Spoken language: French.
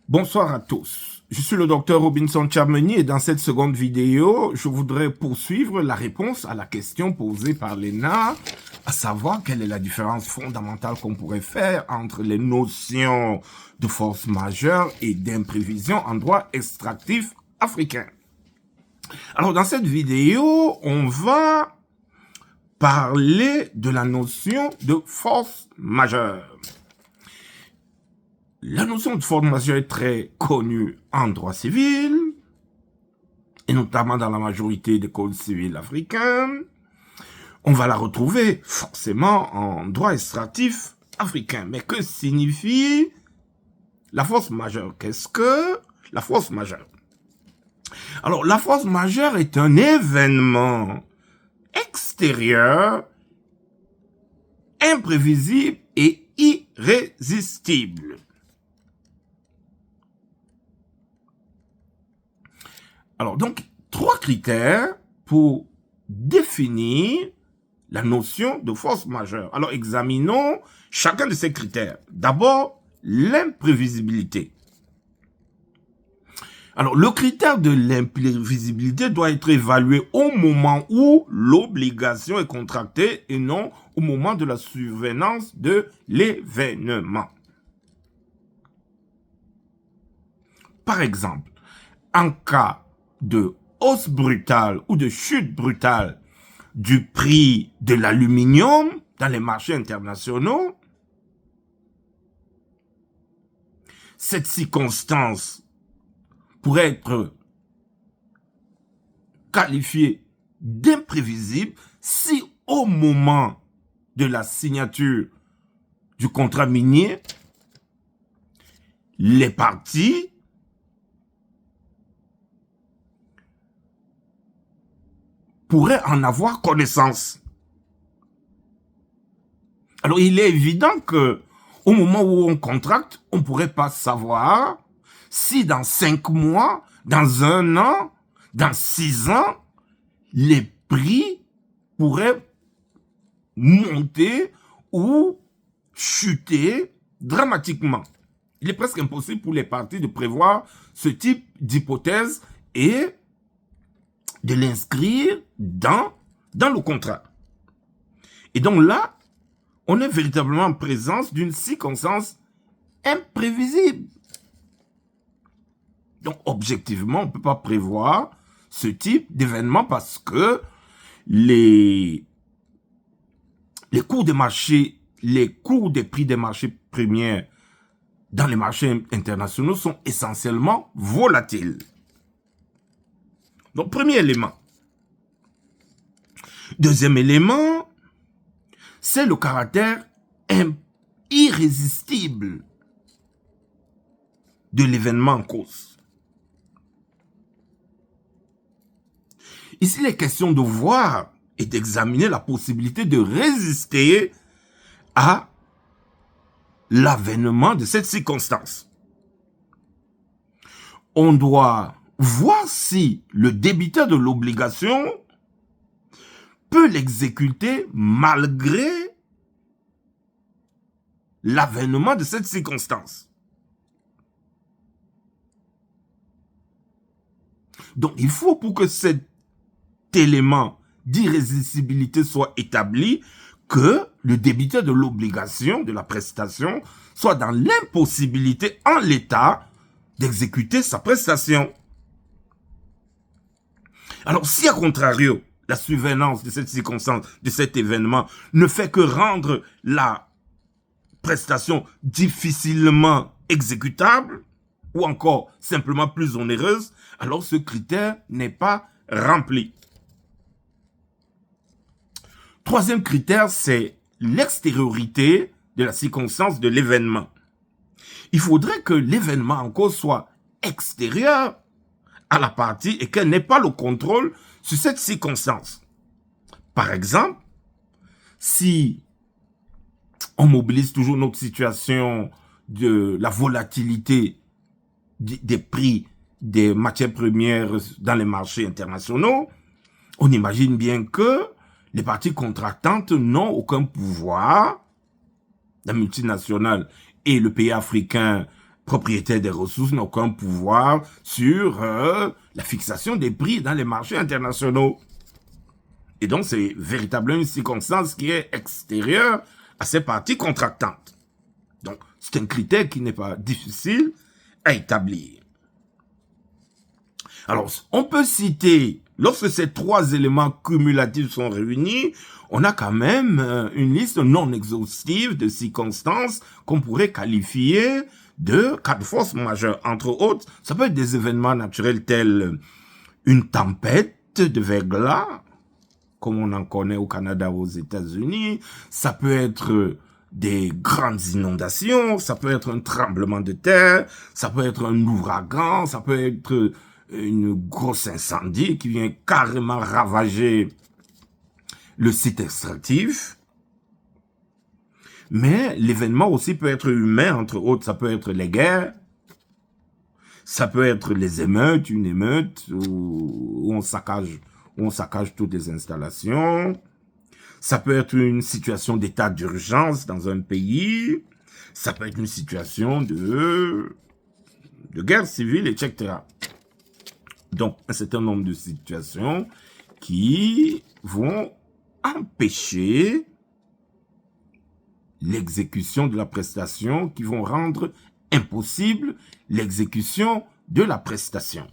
Bonsoir à tous. Je suis le docteur Robinson Chameni et dans cette seconde vidéo, je voudrais poursuivre la réponse à la question posée par l'ENA, à savoir quelle est la différence fondamentale qu'on pourrait faire entre les notions de force majeure et d'imprévision en droit extractif africain. Alors dans cette vidéo, on va parler de la notion de force majeure. La notion de force majeure est très connue en droit civil, et notamment dans la majorité des codes civils africains. On va la retrouver forcément en droit extractif africain. Mais que signifie la force majeure? Qu'est-ce que la force majeure? Alors, la force majeure est un événement extérieur, imprévisible et irrésistible. Alors, donc, 3 critères pour définir la notion de force majeure. Alors, examinons chacun de ces critères. D'abord, l'imprévisibilité. Alors, le critère de l'imprévisibilité doit être évalué au moment où l'obligation est contractée et non au moment de la survenance de l'événement. Par exemple, en cas de hausse brutale ou de chute brutale du prix de l'aluminium dans les marchés internationaux, cette circonstance pourrait être qualifiée d'imprévisible si au moment de la signature du contrat minier, les parties pourrait en avoir connaissance. Alors, il est évident que au moment où on contracte, on ne pourrait pas savoir si dans 5 mois, dans 1 an, dans 6 ans, les prix pourraient monter ou chuter dramatiquement. Il est presque impossible pour les parties de prévoir ce type d'hypothèse et de l'inscrire dans le contrat. Et donc là, on est véritablement en présence d'une circonstance imprévisible. Donc objectivement, on ne peut pas prévoir ce type d'événement parce que les cours des marchés, les cours des prix des marchés premiers dans les marchés internationaux sont essentiellement volatiles. Donc, premier élément. Deuxième élément, c'est le caractère irrésistible de l'événement en cause. Ici, il est question de voir et d'examiner la possibilité de résister à l'avènement de cette circonstance. On doit voir si le débiteur de l'obligation peut l'exécuter malgré l'avènement de cette circonstance. Donc, il faut pour que cet élément d'irrésistibilité soit établi que le débiteur de l'obligation, de la prestation, soit dans l'impossibilité en l'état d'exécuter sa prestation. Alors, si à contrario, la survenance de cette circonstance, de cet événement, ne fait que rendre la prestation difficilement exécutable, ou encore simplement plus onéreuse, alors ce critère n'est pas rempli. Troisième critère, c'est l'extériorité de la circonstance de l'événement. Il faudrait que l'événement en cause soit extérieur à la partie et qu'elle n'ait pas le contrôle sur cette circonstance. Par exemple, si on mobilise toujours notre situation de la volatilité des prix des matières premières dans les marchés internationaux, on imagine bien que les parties contractantes n'ont aucun pouvoir, la multinationale et le pays africain propriétaire des ressources n'a aucun pouvoir sur la fixation des prix dans les marchés internationaux. Et donc, c'est véritablement une circonstance qui est extérieure à ces parties contractantes. Donc, c'est un critère qui n'est pas difficile à établir. Alors, on peut citer, lorsque ces trois éléments cumulatifs sont réunis, on a quand même une liste non exhaustive de circonstances qu'on pourrait qualifier de cas de force majeure. Entre autres, ça peut être des événements naturels tels une tempête de verglas, comme on en connaît au Canada ou aux États-Unis. Ça peut être des grandes inondations, ça peut être un tremblement de terre, ça peut être un ouragan, ça peut être une grosse incendie qui vient carrément ravager le site extractif. Mais l'événement aussi peut être humain, entre autres, ça peut être les guerres, ça peut être les émeutes, une émeute où on saccage toutes les installations. Ça peut être une situation d'état d'urgence dans un pays. Ça peut être une situation de guerre civile, etc. Donc, un certain nombre de situations qui vont empêcher l'exécution de la prestation, qui vont rendre impossible l'exécution de la prestation.